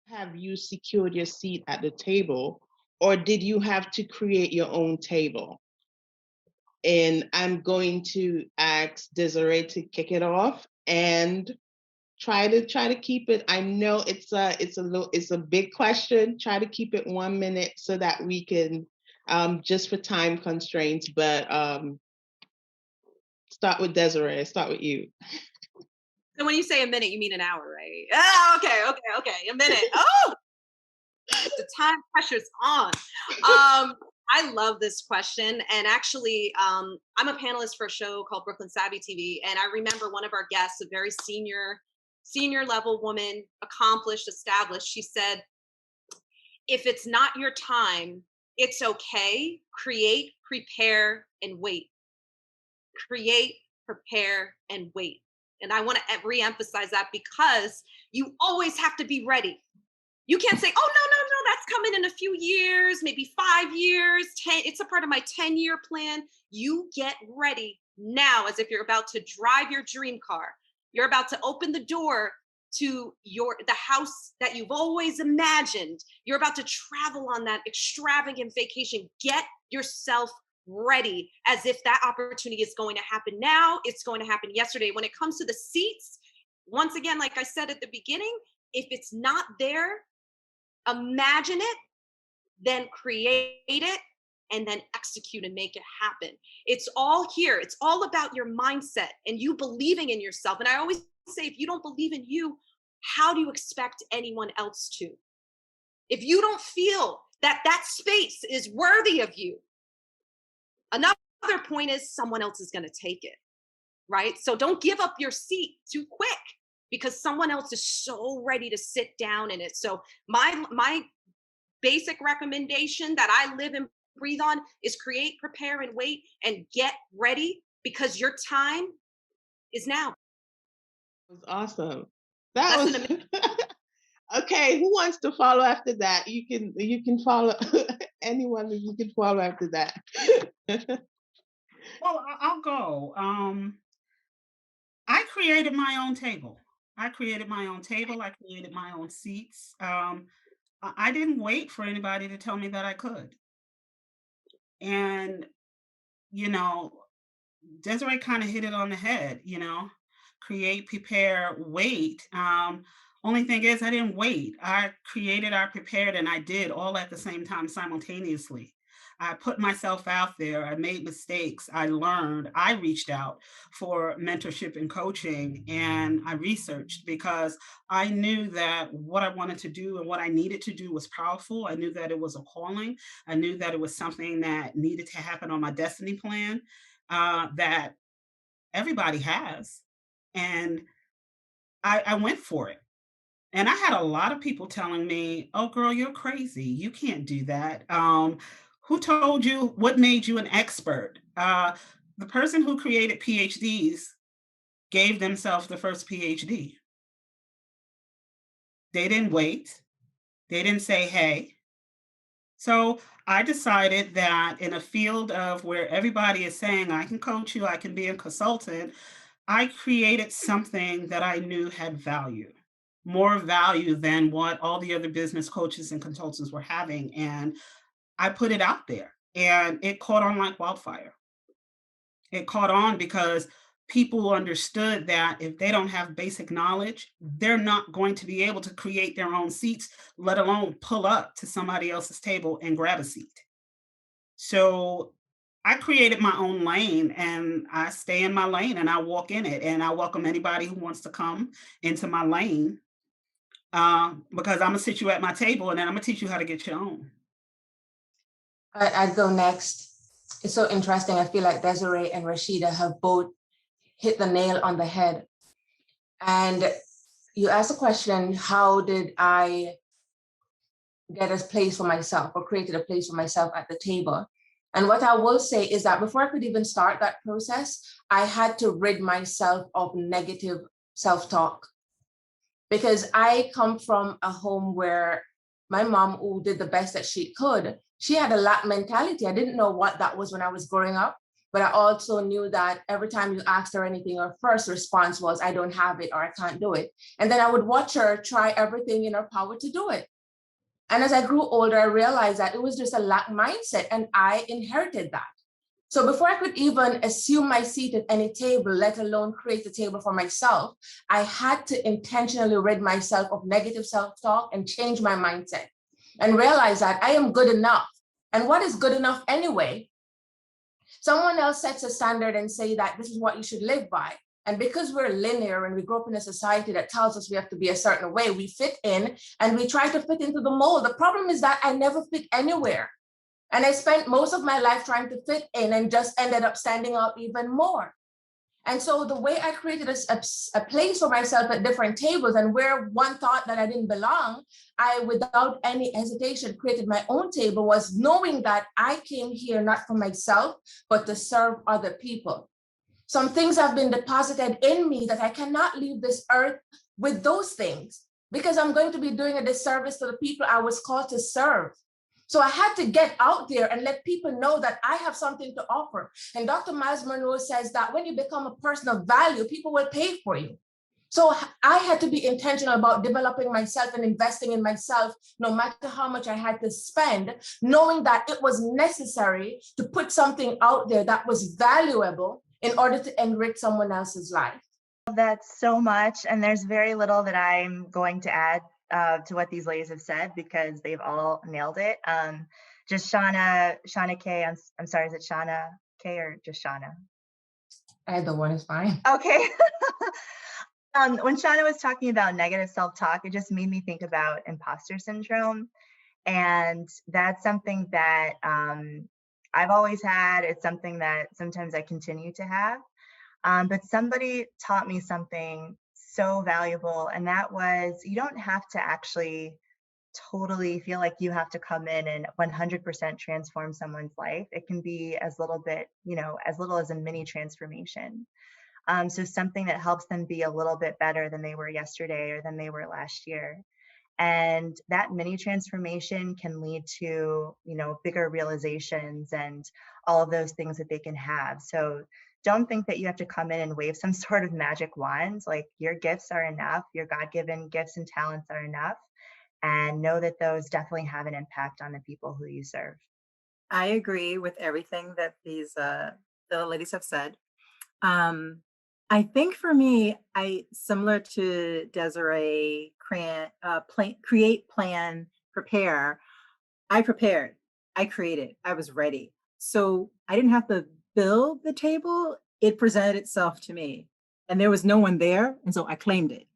Have you secured your seat at the table, or did you have to create your own table? And I'm going to ask Desiree to kick it off and try to keep it. I know it's a big question. Try to keep it 1 minute so that we can just for time constraints, but start with Desiree, start with you. So when you say a minute, you mean an hour, right? Oh, okay. A minute. Oh, the time pressure's on. I love this question, and actually, I'm a panelist for a show called Brooklyn Savvy TV, and I remember one of our guests, a very senior level woman, accomplished, established. She said, "If it's not your time, it's okay. Create, prepare, and wait. Create, prepare, and wait." And I want to re-emphasize that because you always have to be ready. You can't say, "Oh, no, that's coming in a few years, maybe 5 years, 10. It's a part of my 10-year plan." You get ready now as if you're about to drive your dream car. You're about to open the door to the house that you've always imagined. You're about to travel on that extravagant vacation. Get yourself ready as if that opportunity is going to happen now. It's going to happen yesterday. When it comes to the seats, once again, like I said at the beginning, if it's not there, imagine it, then create it, and then execute and make it happen. It's all here. It's all about your mindset and you believing in yourself. And I always say, if you don't believe in you, how do you expect anyone else to? If you don't feel that that space is worthy of you, another point is someone else is going to take it, right? So don't give up your seat too quick because someone else is so ready to sit down in it. So my basic recommendation that I live and breathe on is create, prepare, and wait, and get ready because your time is now. That was awesome. Less That than a minute. was okay. Who wants to follow after that? You can follow anyone that you can follow after that. Well, I'll go. I created my own table. I created my own table. I created my own seats. I didn't wait for anybody to tell me that I could. And, you know, Desiree kind of hit it on the head, create, prepare, wait. Only thing is, I didn't wait. I created, I prepared, and I did all at the same time simultaneously. I put myself out there. I made mistakes. I learned. I reached out for mentorship and coaching, and I researched because I knew that what I wanted to do and what I needed to do was powerful. I knew that it was a calling. I knew that it was something that needed to happen on my destiny plan that everybody has. And I went for it. And I had a lot of people telling me, "Oh, girl, you're crazy. You can't do that. Who told you? What made you an expert?" The person who created PhDs gave themselves the first PhD. They didn't wait. They didn't say, "Hey." So I decided that in a field of where everybody is saying, "I can coach you, I can be a consultant," I created something that I knew had value, more value than what all the other business coaches and consultants were having. And I put it out there and it caught on like wildfire. It caught on because people understood that if they don't have basic knowledge, they're not going to be able to create their own seats, let alone pull up to somebody else's table and grab a seat. So I created my own lane and I stay in my lane and I walk in it and I welcome anybody who wants to come into my lane because I'm gonna sit you at my table and then I'm gonna teach you how to get your own. I'd go next. It's so interesting. I feel like Desiree and Rashida have both hit the nail on the head. And you asked the question, how did I get a place for myself or created a place for myself at the table? And what I will say is that before I could even start that process, I had to rid myself of negative self-talk. Because I come from a home where my mom, who did the best that she could, she had a lack mentality. I didn't know what that was when I was growing up. But I also knew that every time you asked her anything, her first response was, I don't have it or I can't do it. And then I would watch her try everything in her power to do it. And as I grew older, I realized that it was just a lack mindset and I inherited that. So before I could even assume my seat at any table, let alone create a table for myself, I had to intentionally rid myself of negative self-talk and change my mindset and realize that I am good enough. And what is good enough anyway? Someone else sets a standard and say that this is what you should live by. And because we're linear and we grow up in a society that tells us we have to be a certain way, we fit in and we try to fit into the mold. The problem is that I never fit anywhere. And I spent most of my life trying to fit in and just ended up standing out even more. And so the way I created a place for myself at different tables, and where one thought that I didn't belong, I, without any hesitation, created my own table, was knowing that I came here not for myself, but to serve other people. Some things have been deposited in me that I cannot leave this earth with those things, because I'm going to be doing a disservice to the people I was called to serve. So I had to get out there and let people know that I have something to offer. And Dr. Miles Monroe says that when you become a person of value, people will pay for you. So I had to be intentional about developing myself and investing in myself, no matter how much I had to spend, knowing that it was necessary to put something out there that was valuable in order to enrich someone else's life. That's so much. And there's very little that I'm going to add to what these ladies have said, because they've all nailed it. Just Shauna K. I'm sorry, is it Shauna K or just Shauna? Either one is fine. Okay. When Shauna was talking about negative self-talk, it just made me think about imposter syndrome. And that's something that I've always had. It's something that sometimes I continue to have. But somebody taught me something so valuable, and that was, you don't have to actually totally feel like you have to come in and 100% transform someone's life. It can be as little bit, as little as a mini transformation. So something that helps them be a little bit better than they were yesterday or than they were last year. And that mini transformation can lead to, bigger realizations and all of those things that they can have. So don't think that you have to come in and wave some sort of magic wand. Like, your gifts are enough. Your God-given gifts and talents are enough. And know that those definitely have an impact on the people who you serve. I agree with everything that the ladies have said. I think for me, similar to Desiree, create, plan, prepare. I prepared, I created, I was ready. So I didn't have to build the table. It presented itself to me, and there was no one there. And so I claimed it,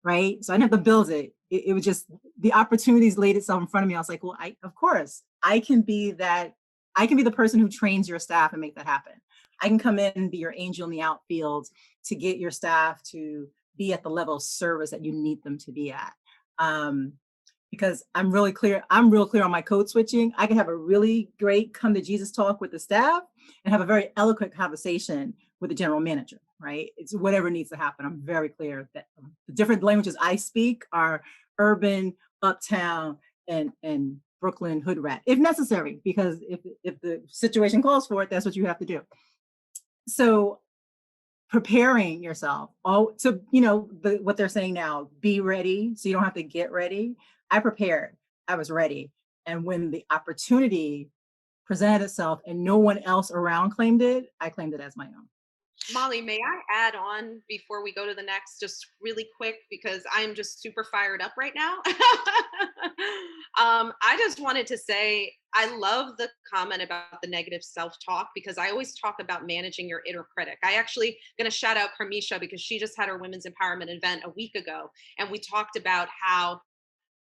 right? So I didn't have to build it. It was just the opportunities laid itself in front of me. I was like, well, of course, I can be the person who trains your staff and make that happen. I can come in and be your angel in the outfield to get your staff to be at the level of service that you need them to be at. Because I'm real clear on my code switching. I can have a really great come to Jesus talk with the staff and have a very eloquent conversation with the general manager, right? It's whatever needs to happen. I'm very clear that the different languages I speak are urban, uptown, and Brooklyn hood rat, if necessary, because if the situation calls for it, that's what you have to do. So preparing yourself, what they're saying now, be ready so you don't have to get ready. I prepared, I was ready. And when the opportunity presented itself and no one else around claimed it, I claimed it as my own. Molly, may I add on before we go to the next, just really quick, because I'm just super fired up right now. I just wanted to say, I love the comment about the negative self-talk, because I always talk about managing your inner critic. I actually going to shout out Karmisha, because she just had her women's empowerment event a week ago. And we talked about how,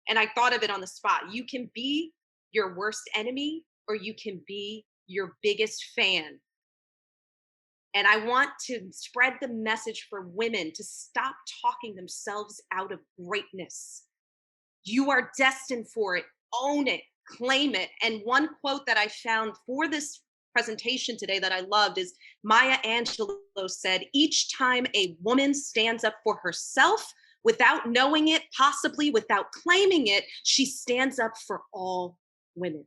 and I thought of it on the spot, you can be your worst enemy or you can be your biggest fan. And I want to spread the message for women to stop talking themselves out of greatness. You are destined for it. Own it. Claim it. And one quote that I found for this presentation today that I loved is Maya Angelou said, each time a woman stands up for herself without knowing it, possibly without claiming it, she stands up for all women.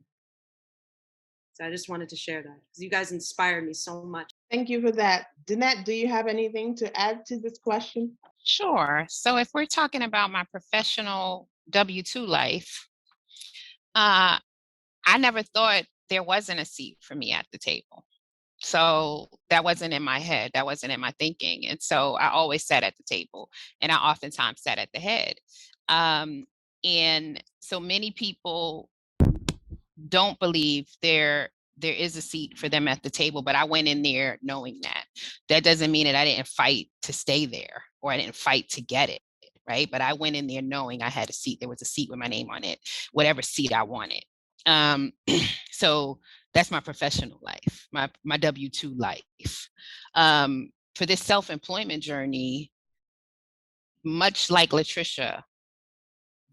So I just wanted to share that because you guys inspired me so much. Thank you for that. Danette, do you have anything to add to this question? Sure. So if we're talking about my professional W-2 life, uh, I never thought there wasn't a seat for me at the table. So that wasn't in my head. That wasn't in my thinking. And so I always sat at the table, and I oftentimes sat at the head. And so many people don't believe there is a seat for them at the table, but I went in there knowing that. That doesn't mean that I didn't fight to stay there or I didn't fight to get it, right? But I went in there knowing I had a seat. There was a seat with my name on it, whatever seat I wanted. So that's my professional life, my W-2 life. For this self-employment journey, much like Latricia,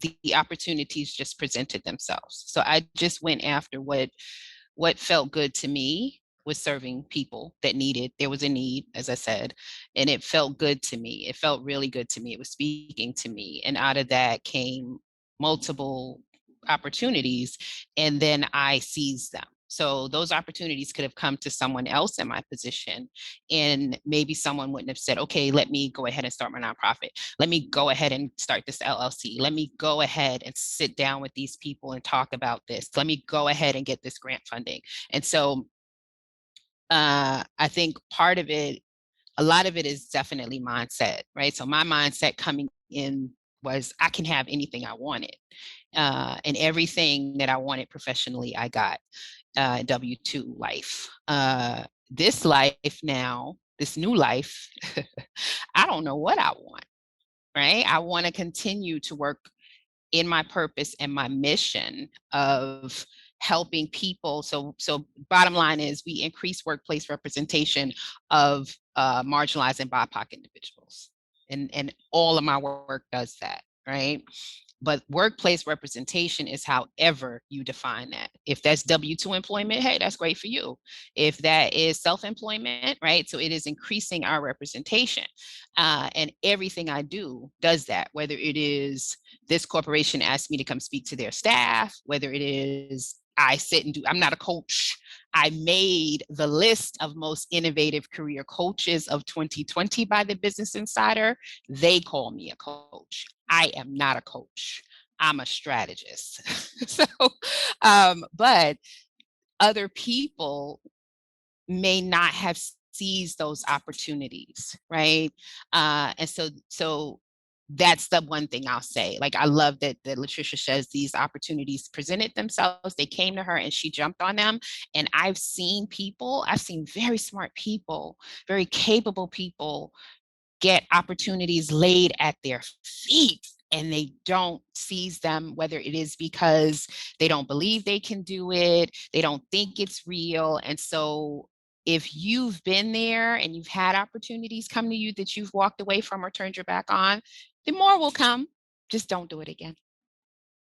the opportunities just presented themselves. So I just went after what felt good to me was serving people that needed. There was a need, as I said, and it felt good to me. It felt really good to me. It was speaking to me. And out of that came multiple opportunities, and then I seized them. So those opportunities could have come to someone else in my position, and maybe someone wouldn't have said, okay, let me go ahead and start my nonprofit. Let me go ahead and start this LLC. Let me go ahead and sit down with these people and talk about this. Let me go ahead and get this grant funding. And so I think part of it, a lot of it is definitely mindset, right? So my mindset coming in was I can have anything I wanted. And everything that I wanted professionally, I got. W-2 life. This life now, this new life, I don't know what I want, right? I want to continue to work in my purpose and my mission of helping people. So bottom line is we increase workplace representation of marginalized and BIPOC individuals. And all of my work does that, right? But workplace representation is however you define that. If that's W-2 employment, hey, that's great for you. If that is self-employment, right? So it is increasing our representation. And everything I do does that, whether it is this corporation asked me to come speak to their staff, whether it is I sit and do, I'm not a coach. I made the list of most innovative career coaches of 2020 by the Business Insider. They call me a coach. I am not a coach. I'm a strategist. So, but other people may not have seized those opportunities, right? And so that's the one thing I'll say. Like, I love that Latricia says these opportunities presented themselves. They came to her and she jumped on them. And I've seen very smart people, very capable people get opportunities laid at their feet and they don't seize them, whether it is because they don't believe they can do it, they don't think it's real. And so if you've been there and you've had opportunities come to you that you've walked away from or turned your back on, the more will come. Just don't do it again.